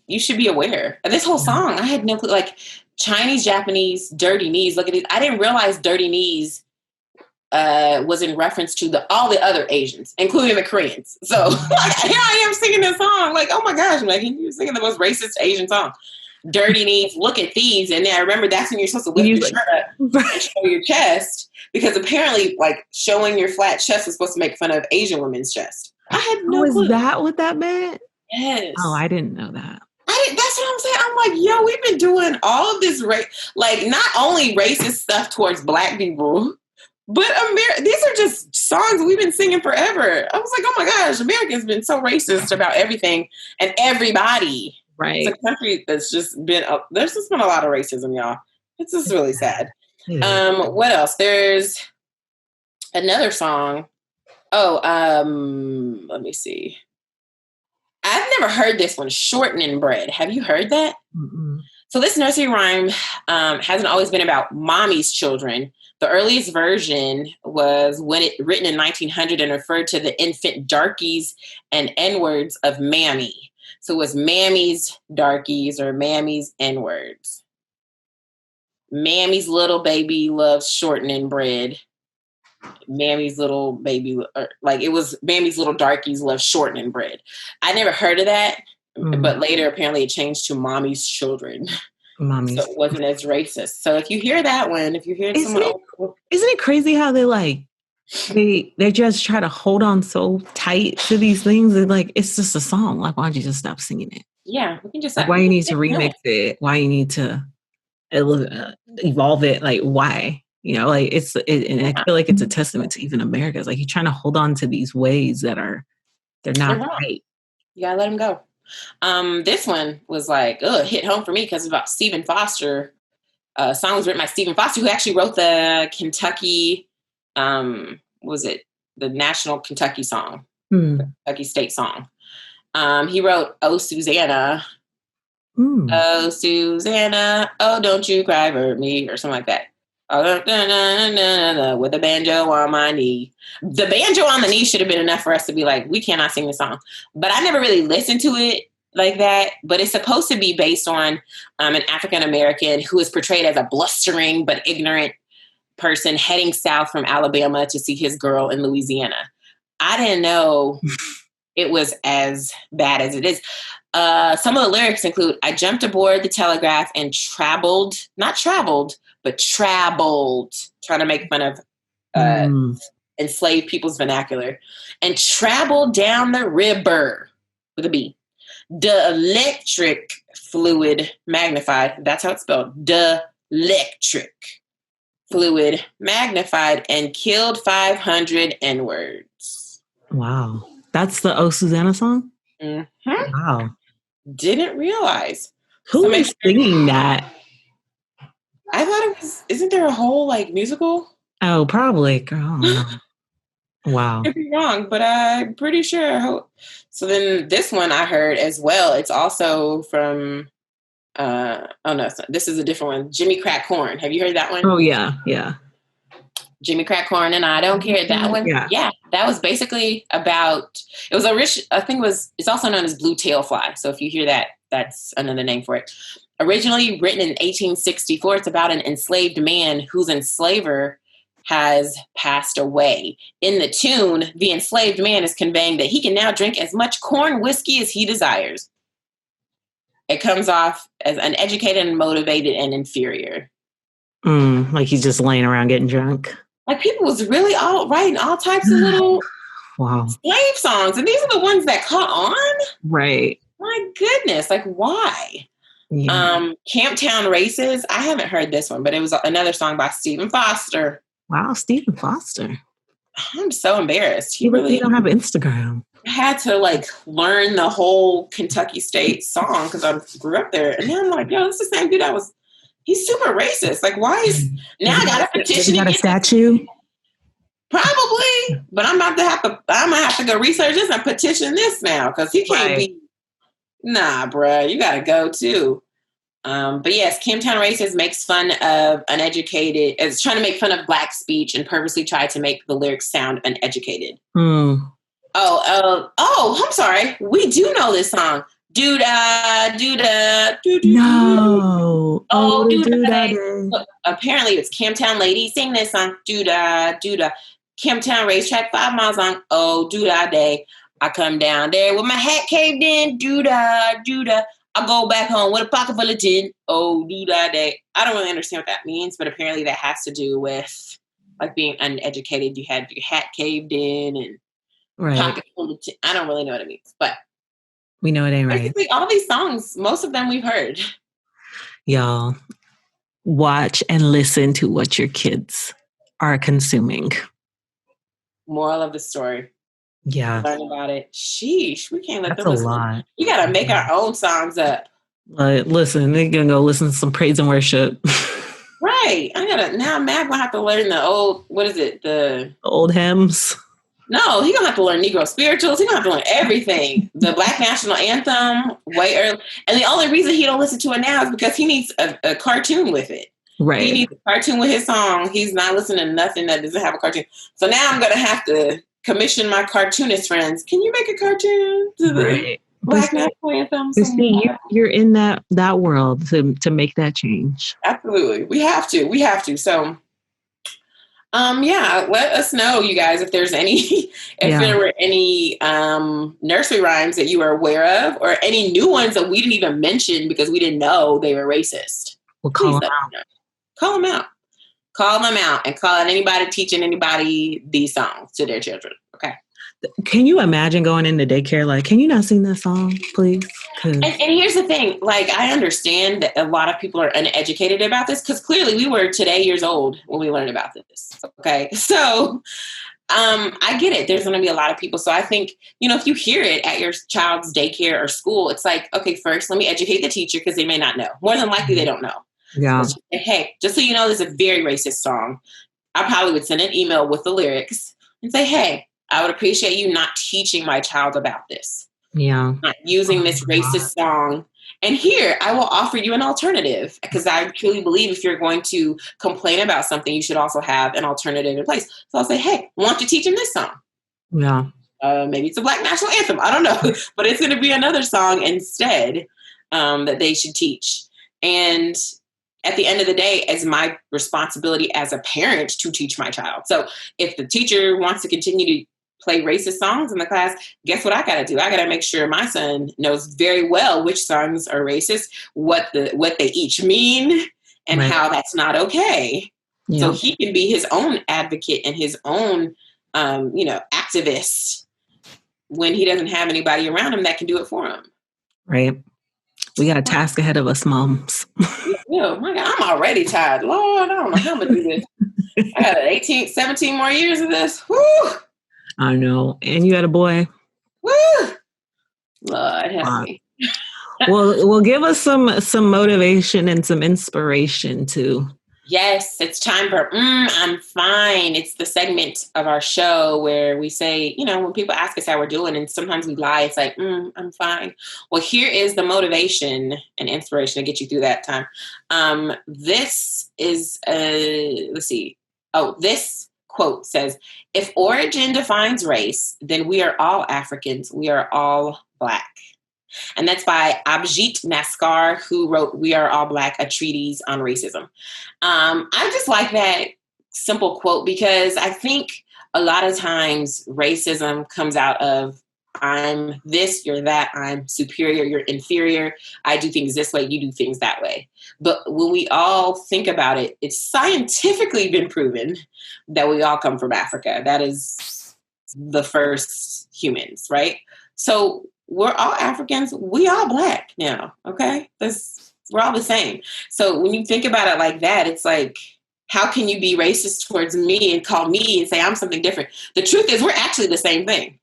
You should be aware. This whole song, I had no clue, like Chinese, Japanese, dirty knees. Look at these. I didn't realize dirty knees was in reference to all the other Asians, including the Koreans. So like, here I am singing this song. Like, oh my gosh, Megan, you're singing the most racist Asian song. Dirty knees, look at these. And then I remember that's when you're supposed to lift your shirt up and show your chest. Because apparently, like, showing your flat chest was supposed to make fun of Asian women's chest. I had no clue. Was that what that meant? Yes. Oh, I didn't know that. That's what I'm saying. I'm like, yo, we've been doing all of this, like, not only racist stuff towards Black people, but these are just songs we've been singing forever. I was like, oh my gosh, America's been so racist about everything and everybody. Right. It's a country that's just been, there's just been a lot of racism, y'all. It's just really sad. What else? There's another song. Let me see. I've never heard this one, Shortening Bread. Have you heard that? Mm-mm. So this nursery rhyme hasn't always been about mommy's children. The earliest version was written in 1900 and referred to the infant darkies and N-words of mammy. So it was mammy's darkies or mammy's N-words. Mammy's little baby loves shortening bread. Mammy's little baby, it was Mammy's little darkies love shortening bread. I never heard of that, but later apparently it changed to mommy's children. So it wasn't as racist. So if you hear that one, if you hear someone, isn't it crazy how they like They just try to hold on so tight to these things. And like, it's just a song. Like, why don't you just stop singing it? Yeah, we can just Like, why you need to remix it? Why you need to evolve it? Like, why? You know, like and I feel like it's a testament to even America. It's like you're trying to hold on to these ways that they're not right. You gotta let them go. This one was like, hit home for me because it's about Stephen Foster. Song was written by Stephen Foster, who actually wrote the Kentucky, was it the national Kentucky song, the Kentucky state song. He wrote "Oh Susanna." Oh, Susanna, oh, don't you cry for me, or something like that. Oh, with a banjo on my knee. The banjo on the knee should have been enough for us to be like, we cannot sing the song. But I never really listened to it like that. But it's supposed to be based on an African-American who is portrayed as a blustering but ignorant person heading south from Alabama to see his girl in Louisiana. I didn't know it was as bad as it is. Some of the lyrics include, I jumped aboard the telegraph and traveled, trying to make fun of enslaved people's vernacular, and traveled down the river with a B. The electric fluid magnified, that's how it's spelled, the electric fluid magnified and killed 500 N-words. Wow. That's the Oh Susanna song? Mm-hmm. Wow. Didn't realize. Who is singing that? I thought it was, isn't there a whole like musical? Oh, probably. Girl, wow. Could be wrong, but I'm pretty sure. So then this one I heard as well. It's also from, this is a different one. Jimmy Crack Corn. Have you heard that one? Oh, yeah. Yeah. Jimmy Crack Corn and I Don't Care. That one. Yeah. That was basically about, it was a rich, I think it's also known as Blue Tail Fly. So if you hear that, that's another name for it. Originally written in 1864, it's about an enslaved man whose enslaver has passed away. In the tune, the enslaved man is conveying that he can now drink as much corn whiskey as he desires. It comes off as uneducated and motivated and inferior. Like he's just laying around getting drunk. Like people was really writing all types of little slave songs. And these are the ones that caught on? Right. My goodness. Like why? Yeah. Camptown Races. I haven't heard this one, but it was another song by Stephen Foster. Wow, Stephen Foster. I'm so embarrassed. He don't have Instagram. I had to like learn the whole Kentucky State song because I grew up there. And then I'm like, yo, it's the same dude he's super racist. Like, why is now I got a petition? He got a statue? Probably, but I'm gonna have to go research this and petition this now because he can't be. Nah, bruh, you gotta go too. But yes, Camptown Races makes fun of uneducated. It's trying to make fun of Black speech and purposely try to make the lyrics sound uneducated. Oh, I'm sorry. We do know this song. Doo-da, doo-da, doo-doo. No. Oh, doo-da. Apparently, it's Camptown Lady. Sing this song. Doo-da, doo-da. Camptown Racetrack, 5 miles long. Oh, doo-da day. I come down there with my hat caved in. Doo-da, doo-da. I go back home with a pocket full of tin. Oh, doo-da day. I don't really understand what that means, but apparently that has to do with like being uneducated. You had your hat caved in and pocket full of tin. I don't really know what it means, but we know it ain't right. Basically, all these songs, most of them we've heard. Y'all, watch and listen to what your kids are consuming. Moral of the story. Yeah. Learn about it. Sheesh, we can't let them listen. That's a lot. We got to make our own songs up. Listen, they're going to go listen to some praise and worship. Right. Now Matt will have to learn the old, what is it? The old hymns. No, he's going to have to learn Negro spirituals. He's going to have to learn everything. The Black National Anthem, way early. And the only reason he don't listen to it now is because he needs a cartoon with it. Right. He needs a cartoon with his song. He's not listening to nothing that doesn't have a cartoon. So now I'm going to have to commission my cartoonist friends. Can you make a cartoon to the Black National Anthem? See, you're in that world to make that change. Absolutely. We have to. So let us know, you guys, if there's any, there were any nursery rhymes that you are aware of, or any new ones that we didn't even mention because we didn't know they were racist. We'll call them out. Call them out. Call them out and call out anybody teaching anybody these songs to their children. Okay. Can you imagine going into daycare like, can you not sing this song, please? And here's the thing. Like, I understand that a lot of people are uneducated about this because clearly we were today years old when we learned about this. Okay. So I get it. There's going to be a lot of people. So I think, if you hear it at your child's daycare or school, it's like, okay, first, let me educate the teacher because they may not know. More than likely, they don't know. Yeah. Say, hey, just so you know, this is a very racist song. I probably would send an email with the lyrics and say, hey, I would appreciate you not teaching my child about this. Yeah. Not using this racist song. And here, I will offer you an alternative because I truly believe if you're going to complain about something, you should also have an alternative in place. So I'll say, hey, why don't you teach them this song? Yeah. Maybe it's a Black national anthem. I don't know. But it's going to be another song instead that they should teach. And at the end of the day, it's my responsibility as a parent to teach my child. So if the teacher wants to continue to play racist songs in the class, guess what I got to do? I got to make sure my son knows very well which songs are racist, what they each mean, and how that's not okay. Yeah. So he can be his own advocate and his own, activist when he doesn't have anybody around him that can do it for him. Right. We got a task ahead of us, moms. Oh my God, I'm already tired. Lord, I don't know how I'm going to do this. I got 17 more years of this. Woo! I know. And you had a boy. Woo! Lord, help me. Well, give us some motivation and some inspiration too. Yes, it's time for I'm fine. It's the segment of our show where we say, when people ask us how we're doing, and sometimes we lie, it's like, I'm fine. Well, here is the motivation and inspiration to get you through that time. This is, let's see. Oh, this quote says, if origin defines race, then we are all Africans. We are all Black. And that's by Abhijit Naskar, who wrote We Are All Black, a treatise on racism. I just like that simple quote because I think a lot of times racism comes out of I'm this, you're that, I'm superior, you're inferior. I do things this way, you do things that way. But when we all think about it, it's scientifically been proven that we all come from Africa. That is the first humans, right? So we're all Africans. We all Black now, okay? We're all the same. So when you think about it like that, it's like, how can you be racist towards me and call me and say I'm something different? The truth is we're actually the same thing.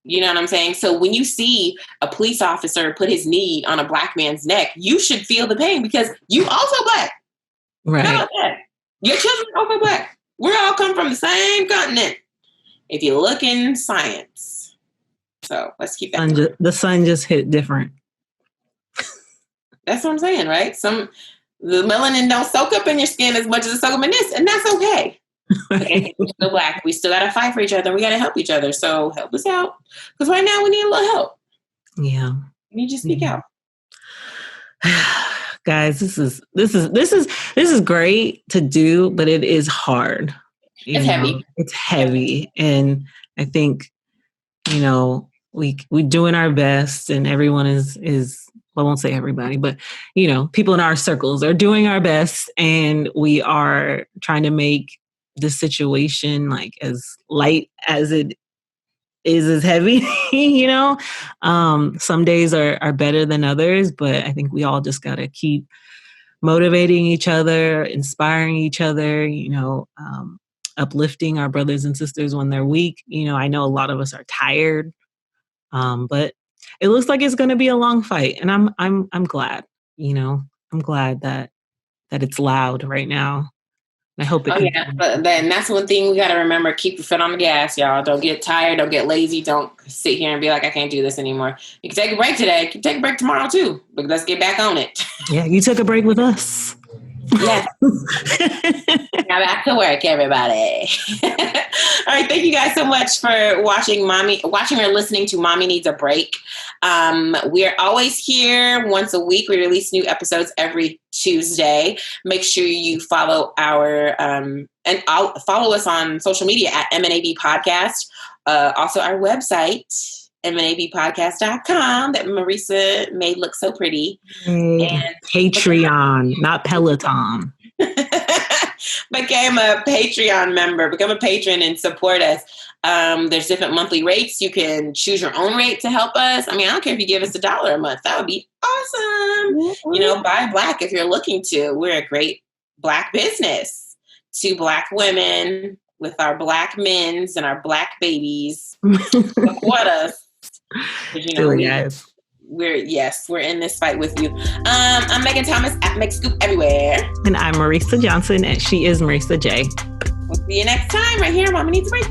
You know what I'm saying? So when you see a police officer put his knee on a Black man's neck, you should feel the pain because you also Black. Right. Your children are also Black. We all come from the same continent. If you look in science. So let's keep that. The sun just hit different. That's what I'm saying, right? The melanin don't soak up in your skin as much as it soak up in this, and that's okay. Okay, we're still Black. We still got to fight for each other. We got to help each other. So help us out, because right now we need a little help. Yeah, we need to speak out, guys. This is great to do, but it is hard. It's heavy. It's heavy, and I think we're doing our best, and everyone is. Well, I won't say everybody, but, people in our circles are doing our best, and we are trying to make this situation like as light as it is as heavy, Some days are better than others, but I think we all just got to keep motivating each other, inspiring each other, uplifting our brothers and sisters when they're weak. I know a lot of us are tired, but it looks like it's going to be a long fight, and I'm glad. I'm glad that it's loud right now. I hope it. But then that's one thing we got to remember: keep your foot on the gas, y'all. Don't get tired. Don't get lazy. Don't sit here and be like, I can't do this anymore. You can take a break today. You can take a break tomorrow too. But let's get back on it. Yeah, you took a break with us. Yeah. Now back to work, everybody. All right. Thank you guys so much for watching or listening to Mommy Needs a Break. We're always here once a week. We release new episodes every Tuesday. Make sure you follow follow us on social media at MNAB Podcast. Also our website, MNABpodcast.com, that Marisa made look so pretty. And Patreon, not Peloton. became a Patreon member, become a patron and support us. There's different monthly rates. You can choose your own rate to help us. I mean, I don't care if you give us $1 a month. That would be awesome. Mm-hmm. You know, buy Black if you're looking to. We're a great Black business. 2 Black women with our Black men's and our Black babies. Support us. You know, we're in this fight with you. I'm Megan Thomas at Make Scoop Everywhere. And I'm Marisa Johnson, and she is Marisa J. We'll see you next time right here. Mama Needs a Break.